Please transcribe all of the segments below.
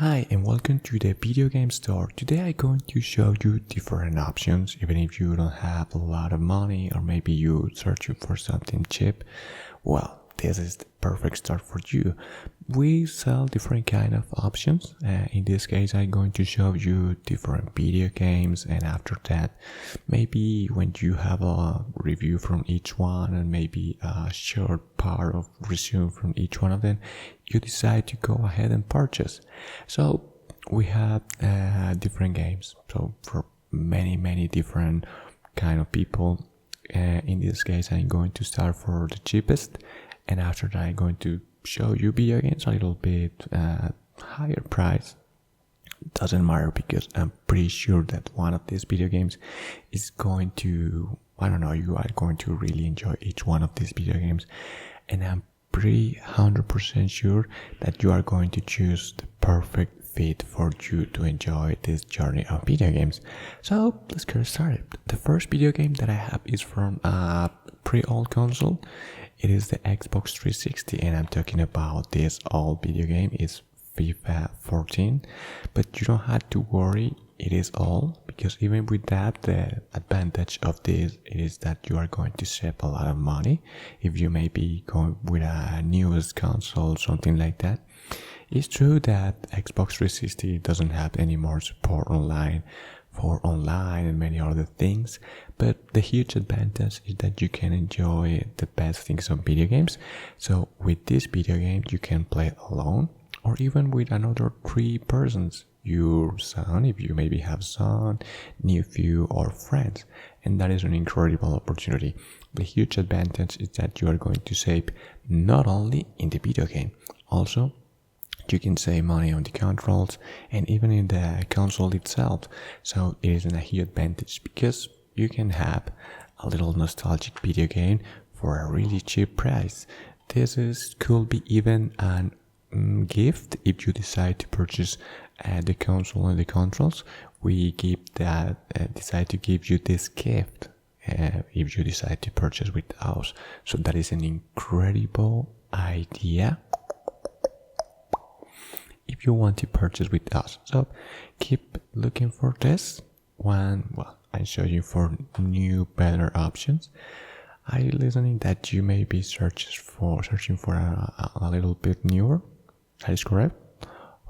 Hi and welcome to the video game store. Today I'm going to show you different options even if you don't have a lot of money or maybe you're searching for something cheap. Well, this is the perfect start for you. We sell different kind of options. In this case I'm going to show you different video games, and after that maybe when you have a review from each one and maybe a short part of resume from each one of them, you decide to go ahead and purchase. So we have different games, so for many different kind of people. In this case I'm going to start for the cheapest, and after that I'm going to show you video games a little bit higher price. Doesn't matter because I'm pretty sure that one of these video games is going to, I don't know, you are going to really enjoy each one of these video games, and I'm pretty 100% sure that you are going to choose the perfect fit for you to enjoy this journey of video games. So let's get started. The first video game that I have is from a pre-old console. It is the Xbox 360, and I'm talking about this old video game. It's FIFA 14, but you don't have to worry, it is old, because even with that, the advantage of this is that you are going to save a lot of money if you may be going with a newest console, something like that. It's true that Xbox 360 doesn't have any more support for online and many other things, but the huge advantage is that you can enjoy the best things of video games. So with this video game you can play alone or even with another 3 persons, your son, if you maybe have son, nephew or friends, and that is an incredible opportunity. The huge advantage is that you are going to save not only in the video game, also you can save money on the controls and even in the console itself. So it is a huge advantage because you can have a little nostalgic video game for a really cheap price. Could be even an gift if you decide to purchase the console and the controls. We decide to give you this gift if you decide to purchase with us. So that is an incredible idea if you want to purchase with us. So keep looking for this one. Well, I show you for new better options. I listening that you may be searching for a little bit newer. That is correct.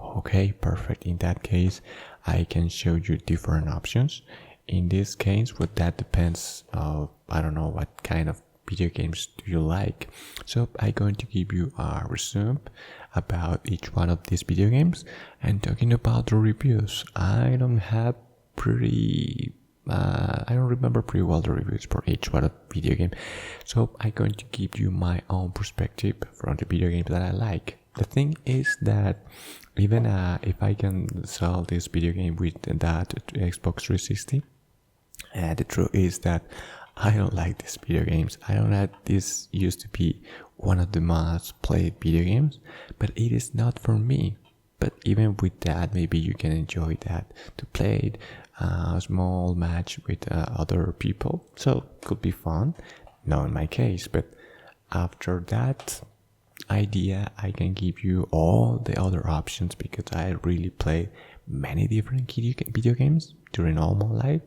Okay, perfect. In that case I can show you different options. In this case, but that depends of, I don't know what kind of video games do you like. So I'm going to give you a resume about each one of these video games, and talking about the reviews, I don't remember pretty well the reviews for each one of video game. So I'm going to give you my own perspective from the video games that I like. The thing is that even if I can sell this video game with that Xbox 360, the truth is that I don't like these video games. I don't know, this used to be one of the most played video games, but it is not for me. But even with that, maybe you can enjoy that to play a small match with other people. So could be fun. Not in my case, but after that idea I can give you all the other options, because I really play many different video games during all my life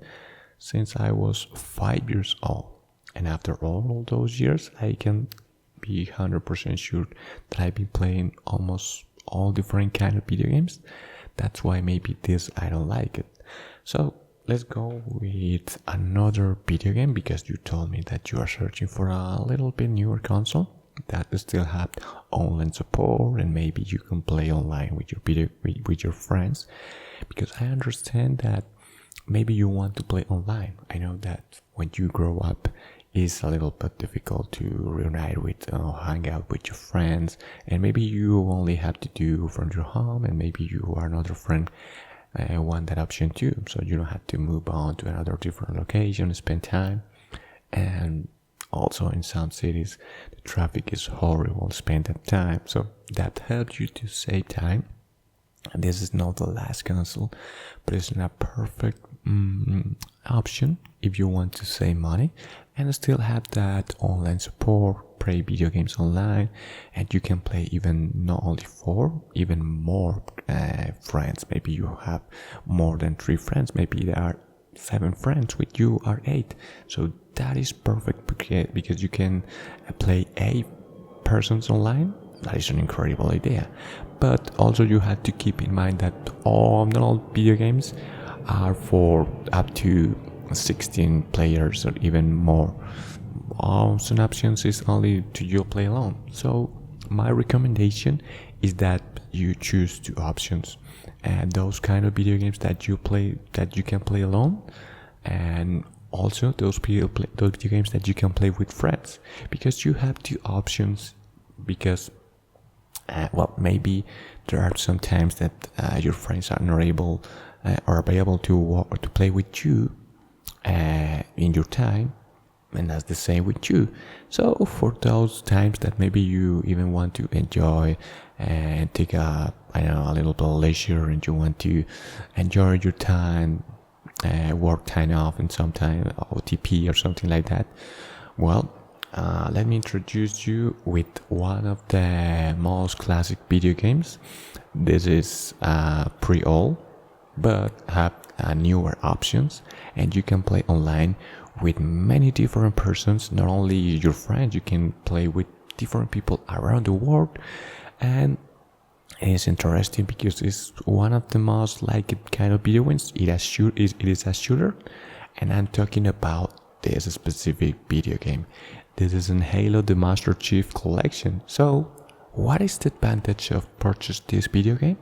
since I was 5 years old, and after all those years I can be 100% sure that I've been playing almost all different kind of video games. That's why maybe this I don't like it. So let's go with another video game, because you told me that you are searching for a little bit newer console that still have online support and maybe you can play online with your friends, because I understand that maybe you want to play online. I know that when you grow up it's a little bit difficult to reunite with hang out with your friends, and maybe you only have to do from your home, and maybe you are another friend want that option too, so you don't have to move on to another different location, spend time. And also in some cities the traffic is horrible, spend that time, so that helps you to save time. And this is not the last console, but it's not a perfect option if you want to save money and still have that online support, play video games online, and you can play even not only 4, even more friends. Maybe you have more than 3 friends. Maybe there are 7 friends with you, or 8. So that is perfect because you can play 8 persons online. That is an incredible idea. But also you have to keep in mind that not all video games are for up to 16 players or even more. Some options is only to you play alone. So my recommendation is that you choose 2 options, and those kind of video games that you can play alone, and also those video games that you can play with friends, because you have 2 options. Because maybe there are some times that your friends are not able or available to play with you in your time, and that's the same with you. So for those times that maybe you even want to enjoy and take a little bit of leisure, and you want to enjoy your time, work time off, and sometime OTP or something like that, let me introduce you with one of the most classic video games. This is pre-old, but have newer options, and you can play online with many different persons. Not only your friends, you can play with different people around the world, and it's interesting because it's one of the most liked kind of video games. It is a shooter, and I'm talking about this specific video game. This is in Halo the Master Chief Collection. So what is the advantage of purchasing this video game?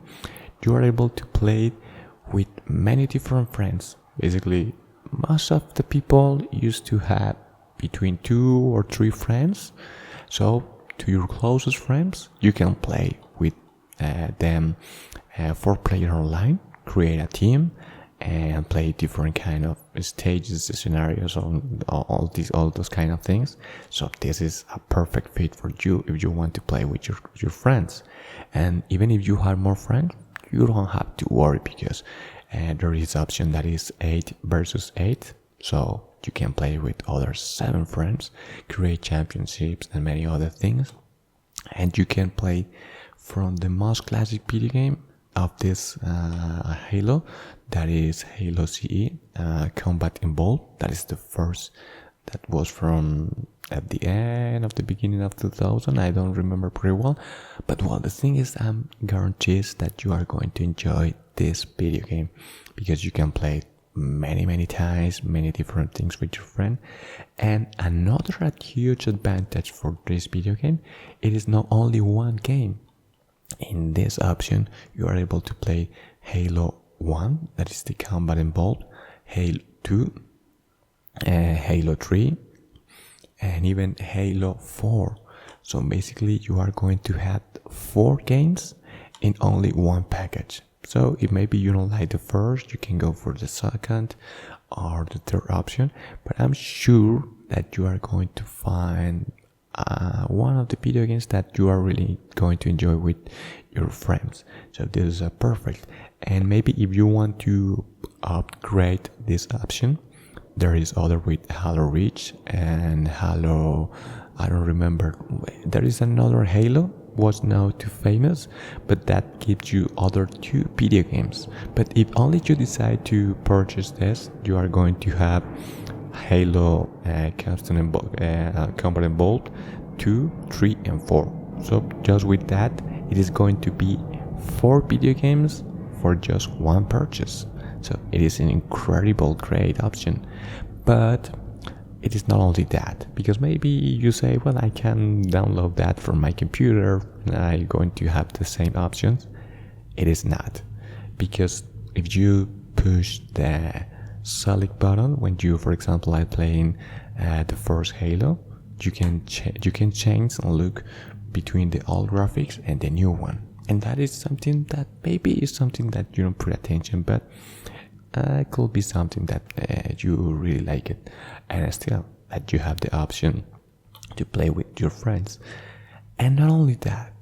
You are able to play it with many different friends. Basically, most of the people used to have between 2 or 3 friends. So to your closest friends, you can play with them 4-player online, create a team, and play different kind of stages, scenarios, on all those kind of things. So this is a perfect fit for you if you want to play with your friends. And even if you have more friends, you don't have to worry, because there is option that is 8 versus 8. So you can play with other 7 friends, create championships, and many other things. And you can play from the most classic video game of this Halo, that is Halo CE, Combat Evolved. That is the first that was from at the end of the beginning of 2000. I don't remember pretty well, but the thing is, I'm guarantees that you are going to enjoy this video game, because you can play many times, many different things with your friend. And another huge advantage for this video game, it is not only one game. In this option, you are able to play Halo 1, that is the Combat Evolved, Halo 2, Halo 3, and even Halo 4. So basically, you are going to have 4 games in only one package. So if maybe you don't like the first, you can go for the second or the third option. But I'm sure that you are going to find one of the video games that you are really going to enjoy with your friends. So this is perfect. And maybe if you want to upgrade this option, there is other with Halo Reach and Halo, I don't remember, there is another Halo, was now too famous, but that gives you other 2 video games. But if only you decide to purchase this, you are going to have Halo Combat Evolved 2, 3, and 4. So just with that, it is going to be 4 video games for just one purchase. So it is an incredible, great option. But it is not only that, because maybe you say, well, I can download that from my computer and I'm going to have the same options. It is not, because if you push the select button when you, for example, are playing the first Halo, you can change and look between the old graphics and the new one. And that is something that maybe is something that you don't put attention, but it could be something that you really like it. And still, that you have the option to play with your friends. And not only that,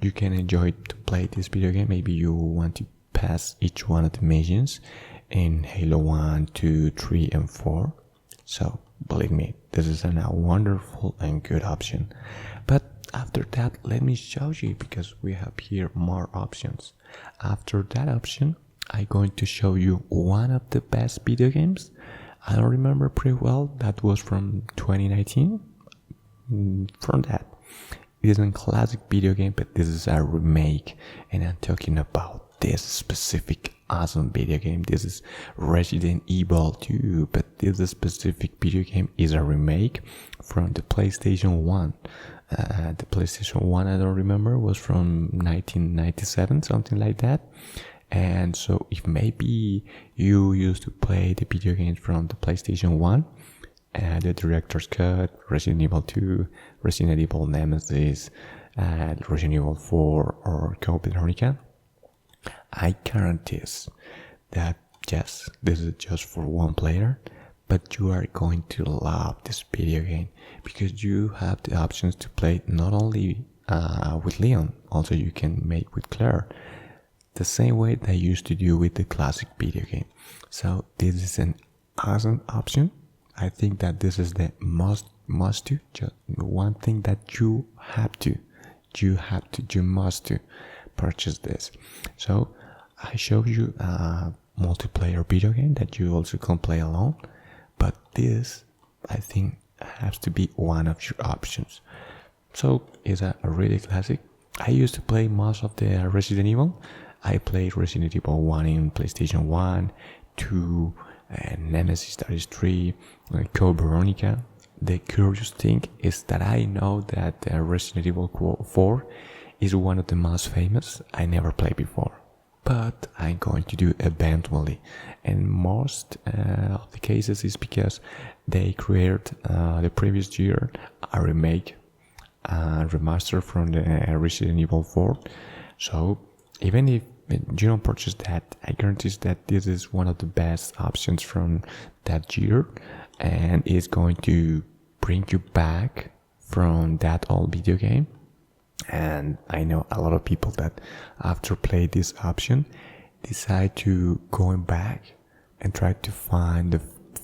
you can enjoy to play this video game. Maybe you want to pass each one of the missions in Halo 1, 2, 3, and 4. So believe me, this is a wonderful and good option. But after that, let me show you, because we have here more options. After that option, I'm going to show you one of the best video games. I don't remember pretty well, that was from 2019. From that, it is a classic video game, but this is a remake, and I'm talking about this specific awesome video game. This is Resident Evil 2, but this specific video game is a remake from the PlayStation 1. The PlayStation 1, I don't remember, was from 1997, something like that. And so if maybe you used to play the video games from the PlayStation 1, the Director's Cut, Resident Evil 2, Resident Evil Nemesis, Resident Evil 4, or Code Veronica, I guarantee that yes, this is just for one player, but you are going to love this video game because you have the options to play not only with Leon, also you can make with Claire, the same way they used to do with the classic video game. So this is an awesome option. I think that this is the must do, just one thing that you must purchase this. So I showed you a multiplayer video game that you also can play alone, but this, I think, has to be one of your options. So it's a really classic. I used to play most of the Resident Evil. I played Resident Evil 1 in PlayStation 1, 2, Nemesis, that is 3, Code Veronica. The curious thing is that I know that Resident Evil 4 is one of the most famous. I never played before, but I'm going to do eventually. And most of the cases is because they created the previous year a remake, remaster from the Resident Evil 4. So even if you don't purchase that, I guarantee that this is one of the best options from that year, and it's going to bring you back from that old video game. And I know a lot of people that after play this option decide to going back and try to find the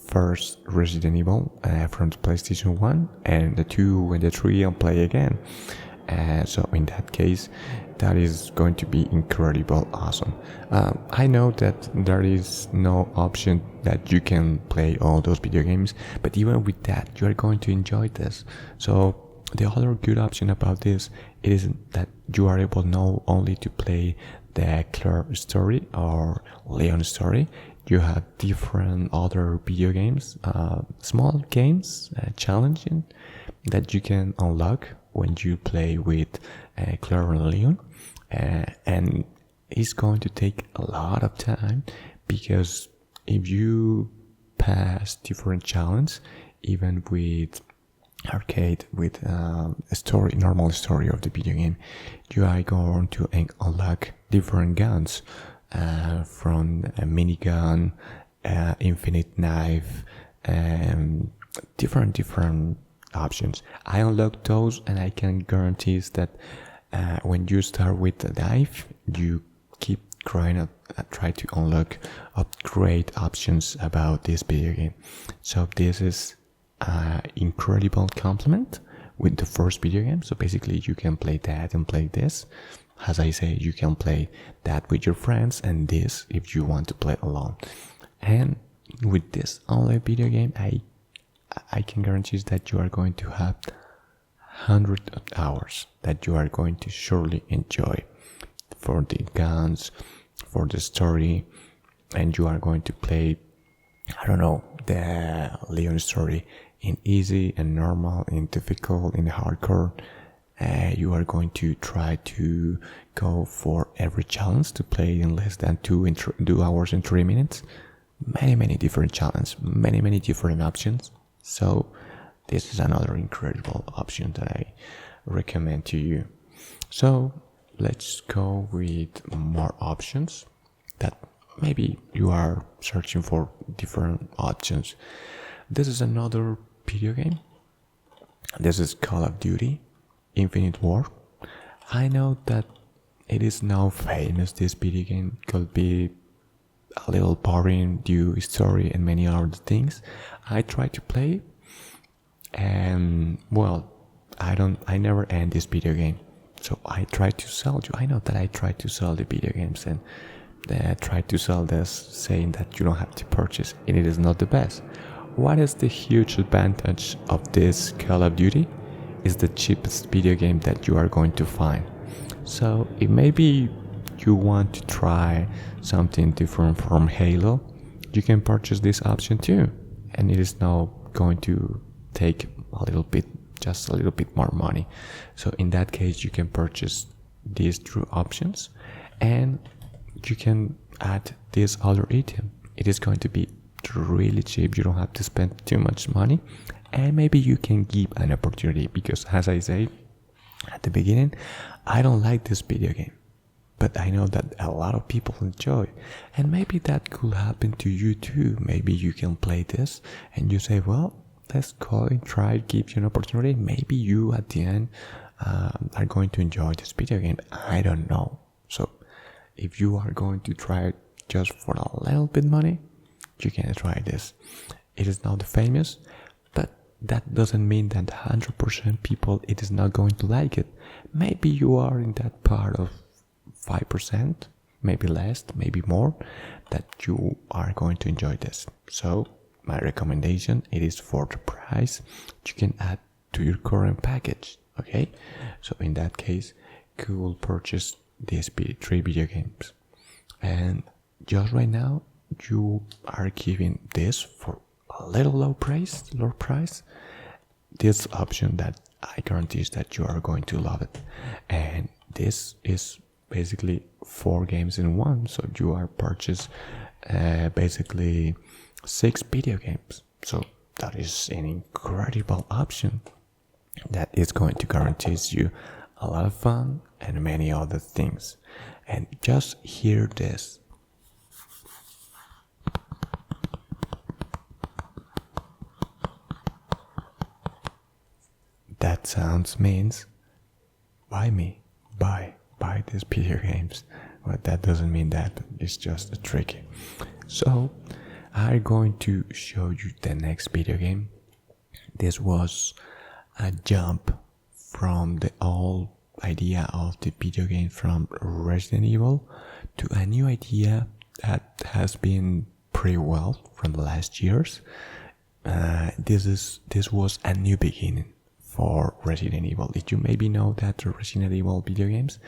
first Resident Evil from the PlayStation 1 and the 2 and the 3 and play again. So in that case, that is going to be incredible awesome. I know that there is no option that you can play all those video games, but even with that, you are going to enjoy this. So the other good option about this is that you are able not only to play the Claire story or Leon story, you have different other video games, small games, challenging, that you can unlock when you play with Claire and Leon, and it's going to take a lot of time, because if you pass different challenges, even with arcade, with a story, normal story of the video game, you are going to unlock different guns, from a minigun, infinite knife, different options. I unlocked those, and I can guarantee that when you start with the knife, you keep trying to try to unlock upgrade options about this video game. So this is an incredible complement with the first video game. So basically you can play that and play this. As I say, you can play that with your friends and this if you want to play alone. And with this only video game, I can guarantee that you are going to have hundreds of hours that you are going to surely enjoy for the guns, for the story, and you are going to play, I don't know, the Leon story in easy and normal, in difficult, in hardcore. You are going to try to go for every challenge to play in less than 2 hours and 3 minutes. Many different challenges, many different options. So this is another incredible option that I recommend to you. So let's go with more options that maybe you are searching for different options. This is another video game. This is Call of Duty Infinite War. I know that it is now famous. This video game could be a little boring due to story and many other things. I tried to play, And well, I never end this video game. So I try to sell you. I know that I try to sell the video games and try to sell this saying that you don't have to purchase and it is not the best. What is the huge advantage of this Call of Duty? Is the cheapest video game that you are going to find. So if maybe you want to try something different from Halo, you can purchase this option too. And it is now going to take just a little bit more money. So in that case, you can purchase these two options and you can add this other item. It is going to be really cheap. You don't have to spend too much money, and maybe you can give an opportunity, because as I say at the beginning, I don't like this video game, but I know that a lot of people enjoy, and maybe that could happen to you too. Maybe you can play this and you say, well, let's go and try, give you an opportunity. Maybe you at the end are going to enjoy this video game. I don't know. So if you are going to try it just for a little bit money, you can try this. It is not famous, but that doesn't mean that 100% people it is not going to like it. Maybe you are in that part of 5%, maybe less, maybe more, that you are going to enjoy this. So my recommendation, it is for the price you can add to your current package. Okay, so in that case, you will purchase these 3 video games, and just right now you are giving this for a little low price. This option that I guarantee that you are going to love it, and this is basically 4 games in one. So you are purchase basically 6 video games. So that is an incredible option that is going to guarantee you a lot of fun and many other things. And just hear this. That sounds means buy me, buy these video games. But that doesn't mean that, it's just a trick. So I'm going to show you the next video game. This was a jump from the old idea of the video game from Resident Evil to a new idea that has been pretty well from the last years. This was a new beginning for Resident Evil. Did you maybe know that the Resident Evil video games,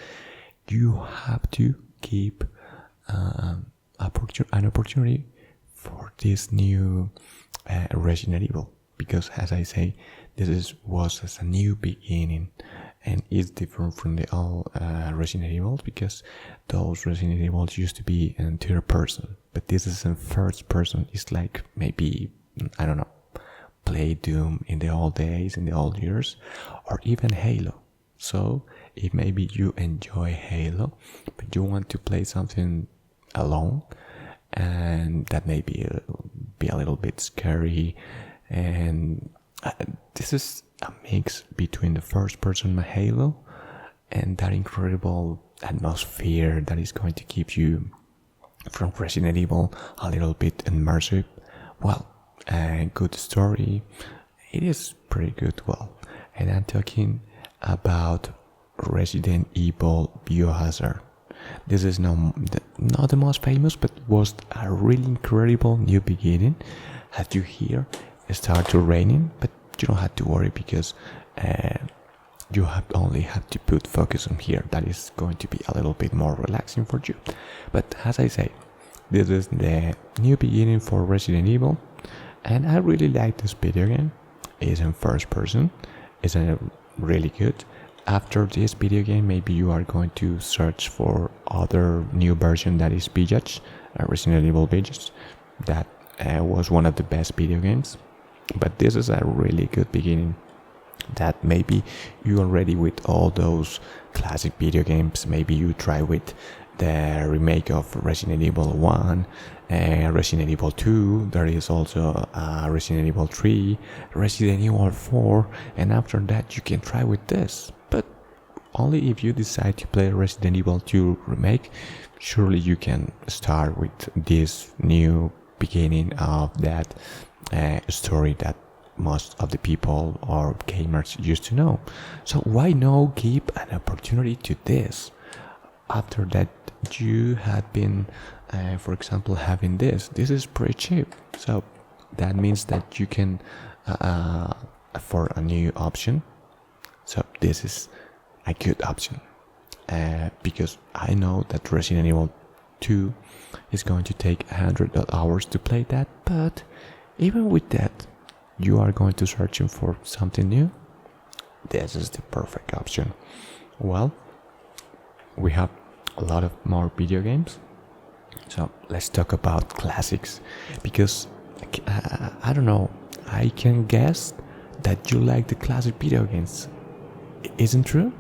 you have to keep an opportunity for this new Resident Evil, because as I say, was as a new beginning, and it's different from the old Resident Evil, because those Resident Evils used to be in third person, but this is in first person. It's like maybe, I don't know, play Doom in the old days, in the old years, or even Halo. So if maybe you enjoy Halo, but you want to play something alone, and that may be a little bit scary, and this is a mix between the first person Halo and that incredible atmosphere that is going to keep you from Resident Evil a little bit immersive. Well, a good story, it is pretty good. Well, and I'm talking about Resident Evil Biohazard. This is not the most famous, but was a really incredible new beginning. As you hear, it started raining, but you don't have to worry, because you only have to put focus on here. That is going to be a little bit more relaxing for you. But as I say, this is the new beginning for Resident Evil, and I really like this video game. It's in first person. It's really good. After this video game, maybe you are going to search for other new version that is Village, Resident Evil Village. That was one of the best video games. But this is a really good beginning, that maybe you already with all those classic video games. Maybe you try with the remake of Resident Evil 1, Resident Evil 2, there is also Resident Evil 3, Resident Evil 4, and after that you can try with this. But only if you decide to play Resident Evil 2 remake, surely you can start with this new beginning of that story that most of the people or gamers used to know. So why not give an opportunity to this? After that, you had been, for example, having this. This is pretty cheap. So that means that you can afford a new option. So this is a good option. Because I know that Resident Evil 2 is going to take 100 hours to play that, but even with that, you are going to searching for something new. This is the perfect option. Well, we have a lot of more video games, so let's talk about classics, because I don't know, I can guess that you like the classic video games. Isn't true?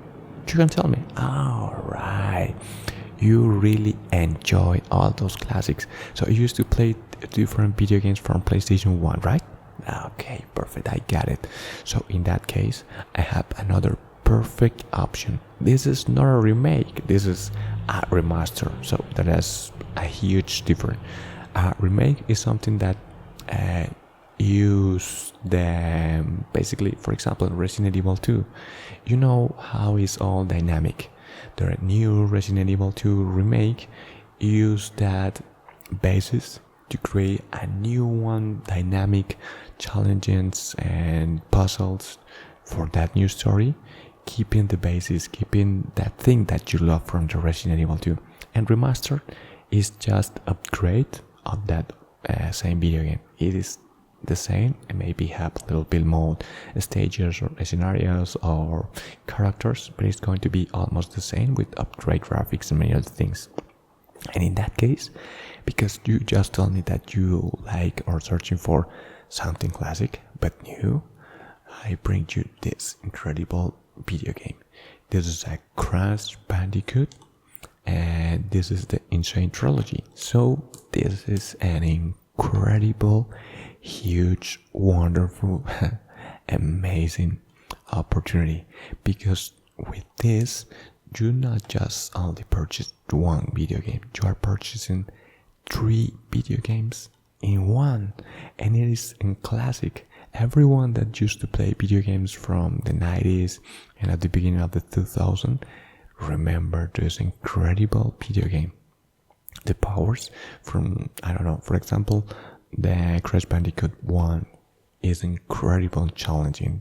You can tell me. Alright, you really enjoy all those classics. So you used to play different video games from PlayStation 1, right? Okay, perfect, I got it. So in that case, I have another perfect option. This is not a remake, this is a remaster. So that is a huge difference. A remake is something that use the, basically, for example, Resident Evil 2, you know how it's all dynamic. The new Resident Evil 2 remake use that basis to create a new one, dynamic challenges and puzzles for that new story, keeping the basis, keeping that thing that you love from the Resident Evil 2. And remastered is just upgrade of that same video game. It is the same and maybe have a little bit more stages or scenarios or characters, but it's going to be almost the same with upgrade graphics and many other things. And in that case, because you just told me that you like or searching for something classic but new, I bring you this incredible video game. This is a Crash Bandicoot, and this is the Insane Trilogy. So this is an incredible, huge, wonderful, amazing opportunity, because with this you not just only purchase one video game, you are purchasing 3 video games in one, and it is in classic. Everyone that used to play video games from the 90s and at the beginning of the 2000s remember this incredible video game. The powers from, I don't know, for example, the Crash Bandicoot 1 is incredible, challenging,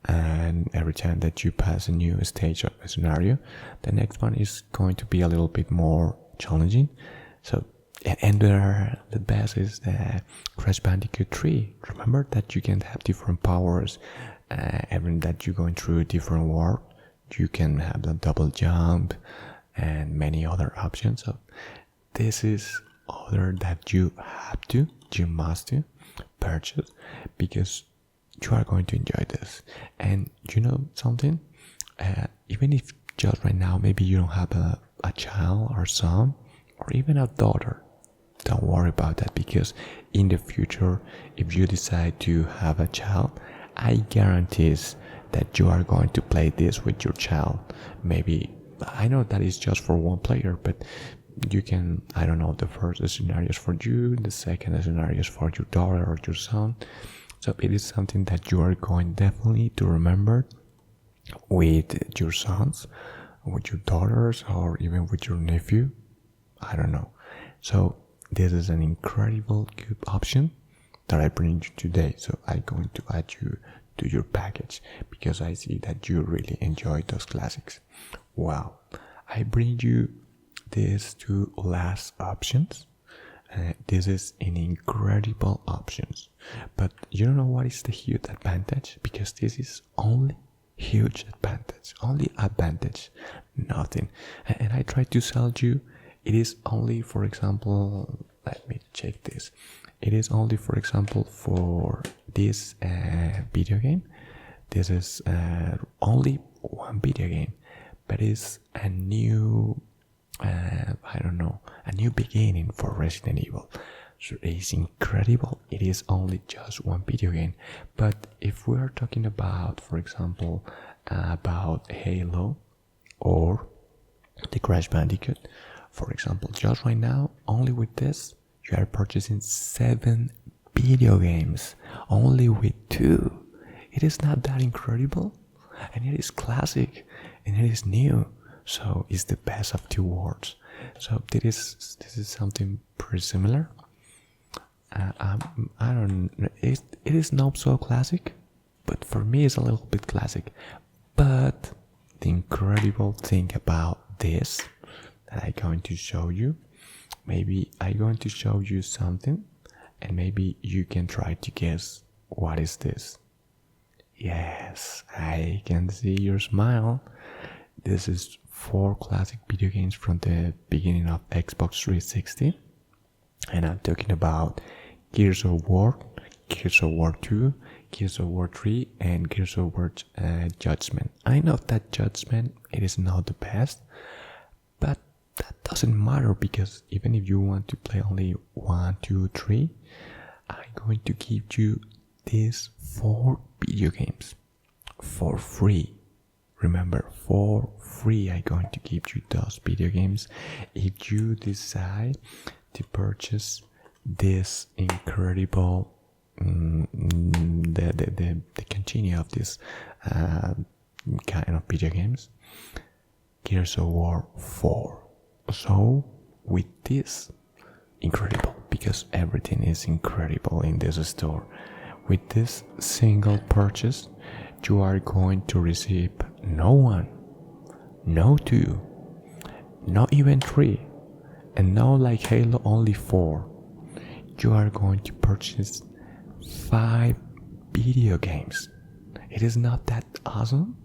and every time that you pass a new stage or a scenario, the next one is going to be a little bit more challenging. So, and the best is the Crash Bandicoot 3. Remember that you can have different powers, every that you're going through a different world. You can have the double jump and many other options. So this is other that you must purchase, because you are going to enjoy this. And you know something, even if just right now maybe you don't have a child or son or even a daughter, don't worry about that, because in the future, if you decide to have a child, I guarantee that you are going to play this with your child. Maybe, I know that is just for one player, but you can, I don't know, the first scenario is for you, the second scenario is for your daughter or your son. So it is something that you are going definitely to remember with your sons, with your daughters, or even with your nephew. I don't know. So this is an incredible good option that I bring you today. So I'm going to add you to your package, because I see that you really enjoy those classics. Wow. I bring you these 2 last options. This is an incredible options, but you don't know what is the huge advantage, because this is only huge advantage, only advantage, nothing. And I try to sell you, it is only, for example, let me check this, it is only, for example, for this video game. This is only one video game, but it's a new I don't know, a new beginning for Resident Evil. So it is incredible. It is only just one video game. But if we are talking about, for example, about Halo or the Crash Bandicoot, for example, just right now, only with this, you are purchasing 7 video games, only with 2. It is not that incredible, and it is classic, and it is new. So it's the best of 2 worlds. So this is something pretty similar. I don't. It is not so classic, but for me it's a little bit classic. But the incredible thing about this that I'm going to show you, maybe I'm going to show you something, and maybe you can try to guess what is this. Yes, I can see your smile. This is 4 classic video games from the beginning of Xbox 360, and I'm talking about Gears of War, Gears of War 2, Gears of War 3, and Gears of War Judgment. I know that Judgment, it is not the best, but that doesn't matter, because even if you want to play only 1, 2, 3, I'm going to give you these 4 video games for free. Remember, for free I'm going to give you those video games if you decide to purchase this incredible the continue of this kind of video games, Gears of War 4. So with this, incredible, because everything is incredible in this store. With this single purchase, you are going to receive no 1, no 2, not even 3, and no like Halo only 4. You are going to purchase 5 video games. It is not that awesome,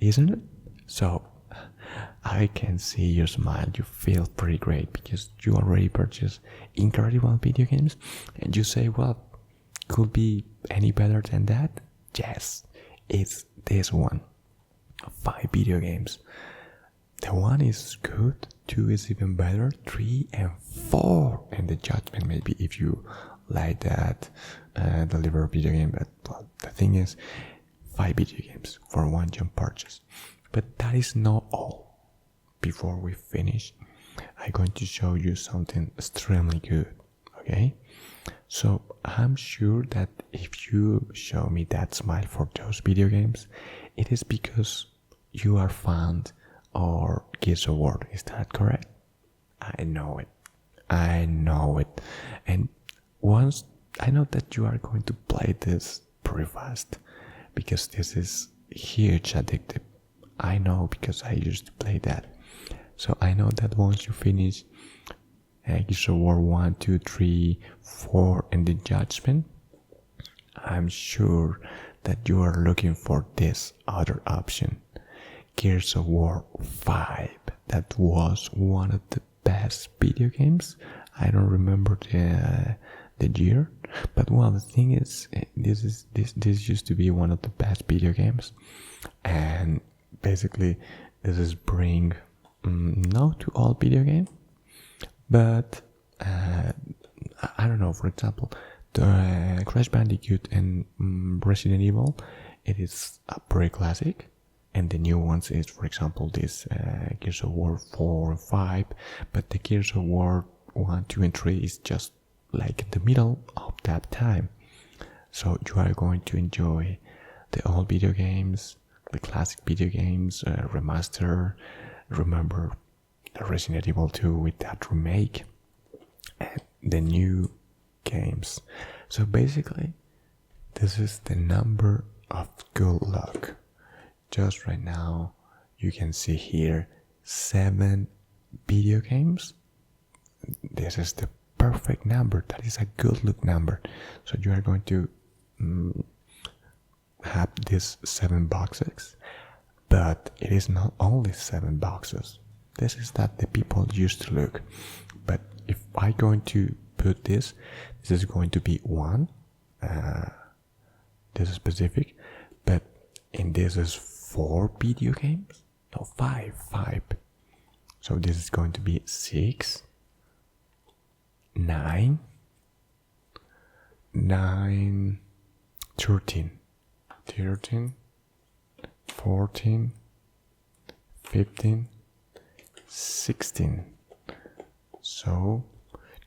isn't it? So I can see your smile. You feel pretty great because you already purchased incredible video games, and you say, well, could be any better than that? Yes, it's this one. 5 video games. The 1 is good, 2 is even better, 3 and 4, and the Judgment maybe if you like that deliver video game. But well, the thing is, 5 video games for 1 jump purchase. But that is not all. Before we finish, I'm going to show you something extremely good. Okay? So I'm sure that if you show me that smile for those video games, it is because you are fond or Gears of War. Is that correct? I know it. And once I know that you are going to play this pretty fast, because this is huge addictive. I know, because I used to play that. So I know that once you finish Gears of War 1, 2, 3, 4 and the Judgment, I'm sure that you are looking for this other option, Gears of War 5. That was one of the best video games. I don't remember the year, but well, the thing is, this used to be one of the best video games, and basically this is bring not to all video games, but I don't know. For example, the Crash Bandicoot and Resident Evil, it is a pretty classic. And the new ones is, for example, this Gears of War 4 and 5. But the Gears of War 1, 2 and 3 is just like in the middle of that time. So you are going to enjoy the old video games, the classic video games, remaster. Remember the Resident Evil 2 with that remake. And the new games. So basically, this is the number of good luck. Just right now, you can see here 7 video games. This is the perfect number. That is a good luck number. So you are going to have these 7 boxes, but it is not only 7 boxes. This is that the people used to look. But if I'm going to put this is going to be 1. This is specific, but in this is 4 video games? No, 5. So this is going to be 6, 9, 13, 14, 15, 16. So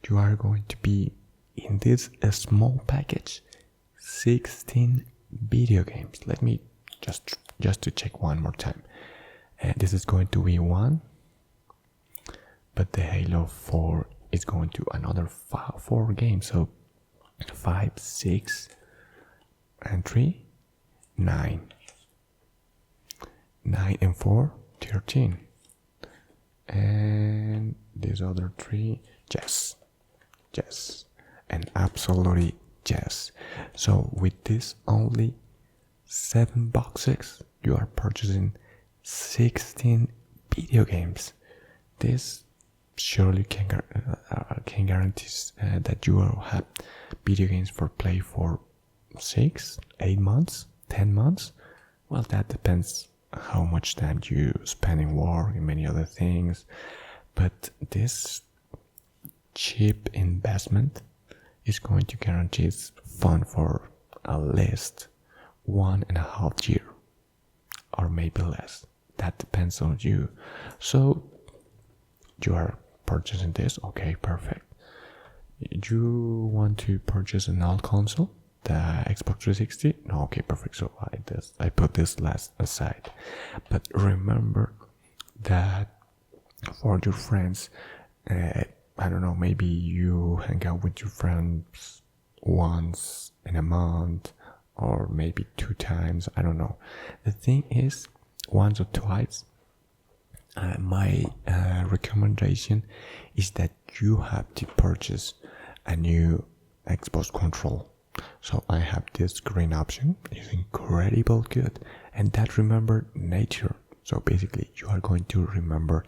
you are going to be in this small package 16 video games. Let me just to check one more time. This is going to be one, but the Halo 4 is going to another 4 games. So 5, 6, and 3, 9. 9 and 4, 13. And these other 3, yes, and absolutely yes. So with this only 7 boxes, you are purchasing 16 video games. This surely can guarantee that you will have video games for play for 6, 8 months, 10 months. Well, that depends how much time you spend in work and many other things. But this cheap investment is going to guarantee fun for at least 1.5 years, or maybe less. That depends on you. So you are purchasing this, okay, perfect. You want to purchase an old console, the Xbox 360? No, okay, perfect. So I put this last aside. But remember that for your friends, I don't know, maybe you hang out with your friends once in a month, or maybe 2 times, I don't know. The thing is, once or twice, my recommendation is that you have to purchase a new Xbox control. So I have this green option. It's incredible good, and that remember nature. So basically you are going to remember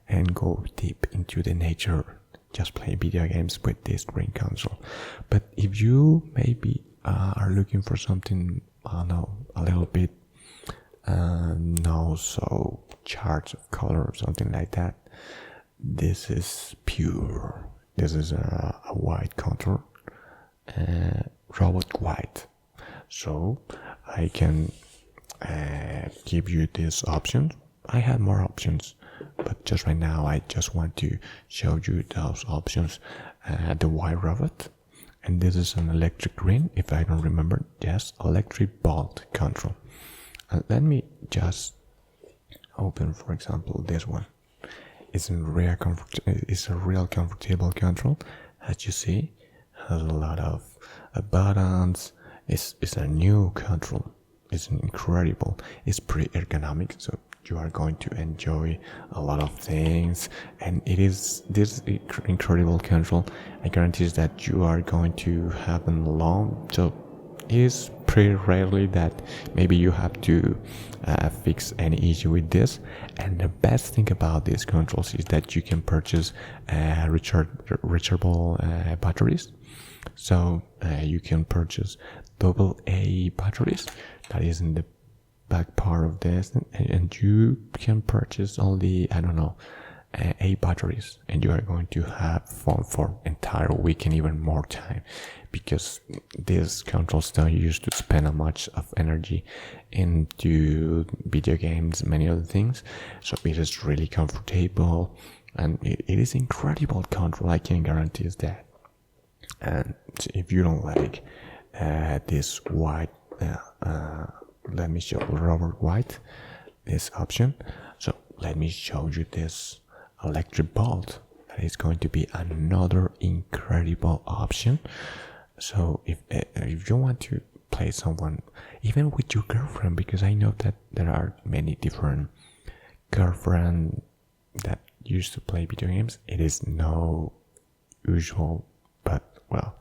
and go deep into the nature just playing video games with this green console. But if you maybe are looking for something, I don't know, a little bit no so charged of color or something like that, this is pure. This is a white contour, robot white. So I can give you this option. I have more options, but just right now I just want to show you those options. The white robot, and this is an electric green, if I don't remember. Yes, electric bolt control. Let me just open, for example, this one. It's a real comfortable control. As you see, has a lot of buttons. It's a new control. It's incredible. It's pretty ergonomic, so you are going to enjoy a lot of things. And it is this incredible control. I guarantee that you are going to have them alone. So it is pretty rarely that maybe you have to fix any issue with this. And the best thing about these controls is that you can purchase rechargeable batteries. So you can purchase AA batteries that is in the back part of this, and you can purchase only, I don't know, 8 batteries, and you are going to have fun for entire week and even more time, because these controls don't used to spend a much of energy into video games, many other things. So it is really comfortable, and it is incredible control. I can guarantee that. And if you don't like this white, let me show Robert White this option. So let me show you this electric bolt. That is going to be another incredible option. So if you want to play someone, even with your girlfriend, because I know that there are many different girlfriends that used to play video games. It is no usual, but well,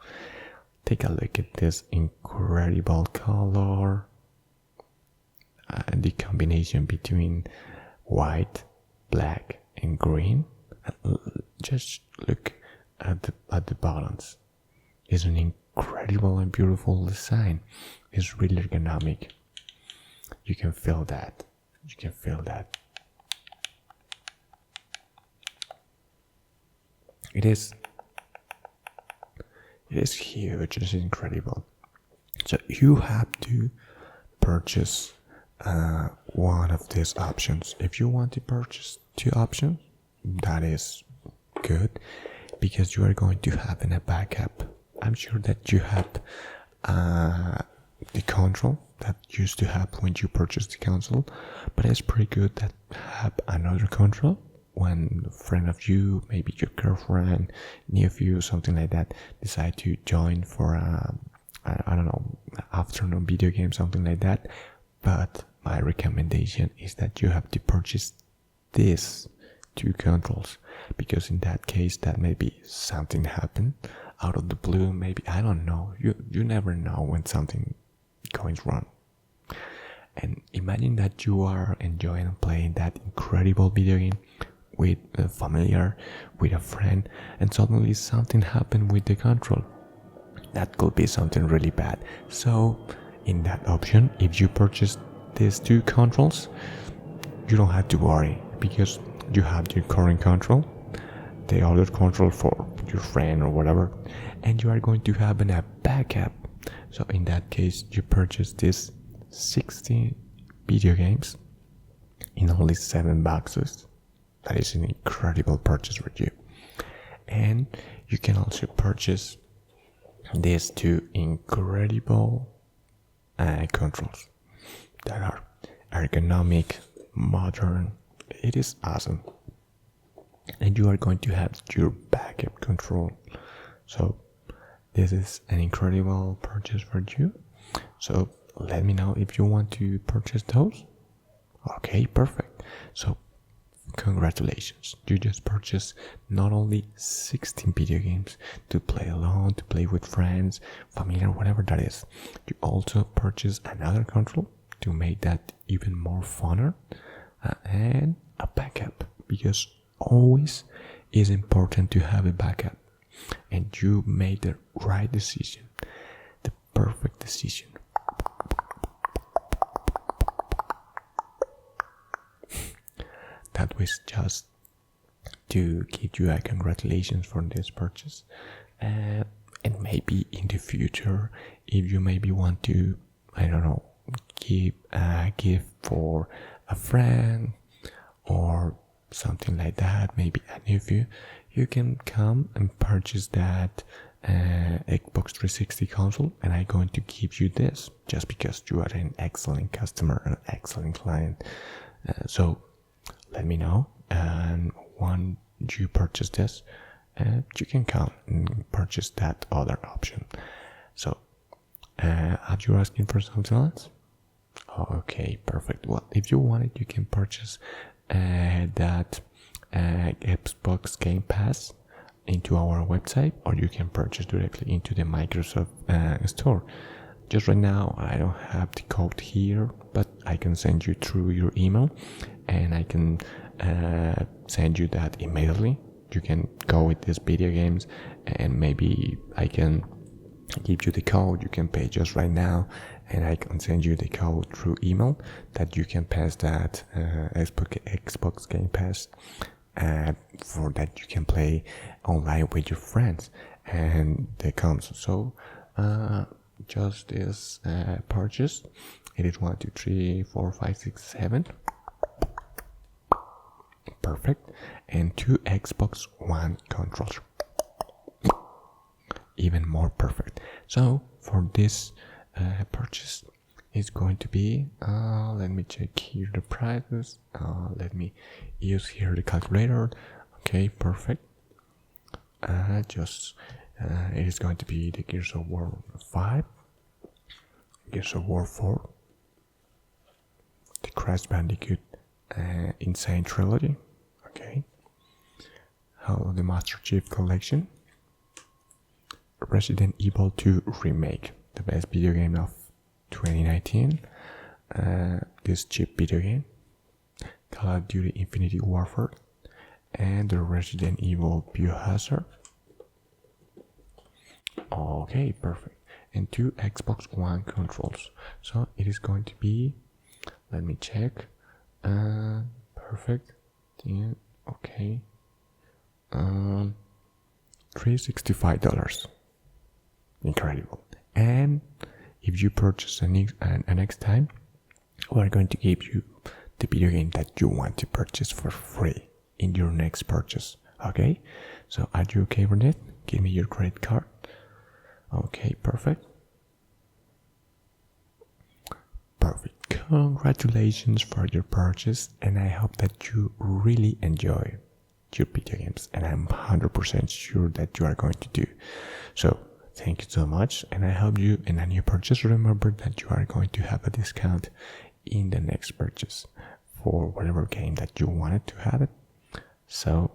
take a look at this incredible color and the combination between white, black, and green. Just look at the balance. It's an incredible and beautiful design. It's really ergonomic. You can feel that. You can feel that. It is huge. It's incredible. So you have to purchase one of these options. If you want to purchase 2 options, that is good, because you are going to have in a backup I'm sure that you have the control that used to have when you purchased the console, but it's pretty good that have another control when a friend of you, maybe your girlfriend, nephew, something like that, decide to join for I don't know, afternoon video game, something like that. But my recommendation is that you have to purchase these two controls, because in that case that maybe something happened out of the blue, maybe, I don't know, you never know when something goes wrong. And imagine that you are enjoying playing that incredible video game with a familiar, with a friend, and suddenly something happened with the control. That could be something really bad. So in that option, if you purchase these two controls, you don't have to worry, because you have your current control, the other control for your friend or whatever, and you are going to have a backup. So in that case, you purchase this 60 video games in only 7 boxes. That is an incredible purchase for you. And you can also purchase these two incredible controls that are ergonomic, modern. It is awesome. And you are going to have your backup control. So this is an incredible purchase for you. So let me know if you want to purchase those. Okay, perfect. So congratulations, you just purchased not only 16 video games to play alone, to play with friends, family, or whatever that is. You also purchased another control to make that even more funner, and a backup, because always is important to have a backup. And you made the right decision, the perfect decision. That was just to give you a congratulations for this purchase, and maybe in the future, if you maybe want to, I don't know, give a gift for a friend or something like that, maybe a nephew, you can come and purchase that Xbox 360 console, and I'm going to give you this just because you are an excellent customer, an excellent client. So let me know, and when you purchase this, you can come and purchase that other option. So are you asking for something else? Okay, perfect. Well, if you want it, you can purchase that Xbox Game Pass into our website, or you can purchase directly into the Microsoft store. Just right now I don't have the code here, but I can send you through your email, and I can send you that immediately. You can go with these video games, and maybe I can give you the code. You can pay just right now, and I can send you the code through email that you can pass that Xbox Game Pass, for that you can play online with your friends and the console. So just this purchase, it is 1, 2, 3, 4, 5, 6, 7. Perfect. And 2 Xbox One controllers. Even more perfect. So for this purchase, it's going to be, let me check here the prices. Let me use here the calculator. Okay, perfect. It is going to be the Gears of War 5, Gears of War 4, the Crash Bandicoot Insane Trilogy, okay, the Master Chief Collection, Resident Evil 2 Remake, the best video game of 2019, this cheap video game, Call of Duty Infinity Warfare, and the Resident Evil Biohazard. Okay, perfect. And 2 Xbox One controls. So it is going to be, let me check, perfect, okay, $365. Incredible. And if you purchase next time, we are going to give you the video game that you want to purchase for free in your next purchase. Okay, so are you okay with it? Give me your credit card. Okay, perfect. Perfect. Congratulations for your purchase, and I hope that you really enjoy your video games, and I'm 100% sure that you are going to do. So, thank you so much, and I hope you, in a new purchase, remember that you are going to have a discount in the next purchase for whatever game that you wanted to have it. So,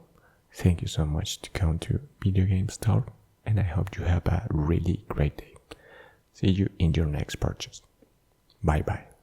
thank you so much to come to Video Game Store, and I hope you have a really great day. See you in your next purchase. Bye bye.